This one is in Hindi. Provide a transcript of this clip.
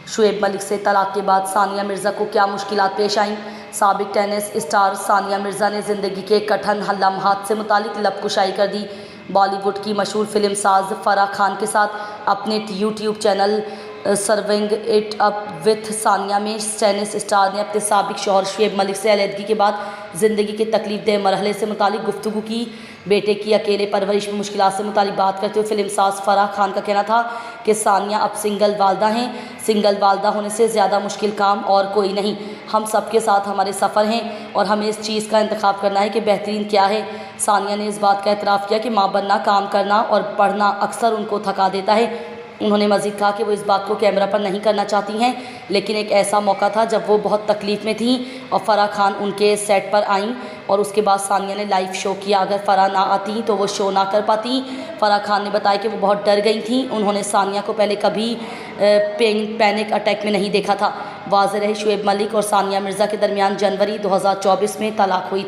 शुएब मलिक से तलाक के बाद सानिया मिर्ज़ा को क्या मुश्किलात पेश आईं। साबिक टेनिस स्टार सानिया मिर्ज़ा ने ज़िंदगी के कठिन लम्हात से मुतालिक लबकुशाई कर दी। बॉलीवुड की मशहूर फिल्म साज फराह खान के साथ अपने YouTube channel serving it up with Sania में टेनिस स्टार ने अपने साबिक शौहर शुएब मलिक से अलहदगी के बाद ज़िंदगी के तकलीफ़देह मरहले से मुतालिक गुफ्तगू की। बेटे की अकेले परवरिश में मुश्किलात से मुतालिक बात करते हुए फिल्म साज फराह खान का कहना था कि सानिया अब सिंगल वालदा हैं। सिंगल वालदा होने से ज़्यादा मुश्किल काम और कोई नहीं। हम सबके साथ हमारे सफ़र हैं और हमें इस चीज़ का इंतखाब करना है कि बेहतरीन क्या है। सानिया ने इस बात का एतराफ़ किया कि माँ बनना, काम करना और पढ़ना अक्सर उनको थका देता है। उन्होंने मज़ीद कहा कि वो इस बात को कैमरा पर नहीं करना चाहती हैं, लेकिन एक ऐसा मौका था जब वो बहुत तकलीफ़ में थीं और फ़राह खान उनके सेट पर आईं और उसके बाद सानिया ने लाइव शो किया। अगर फ़राह ना आती तो वो शो ना कर पाती। फ़राह खान ने बताया कि वो बहुत डर गई थीं। उन्होंने सानिया को पहले कभी पैनिक अटैक में नहीं देखा था। वाज़ेह रहे शुएब मलिक और सानिया मिर्ज़ा के दरमियान जनवरी 2024 में तलाक हुई।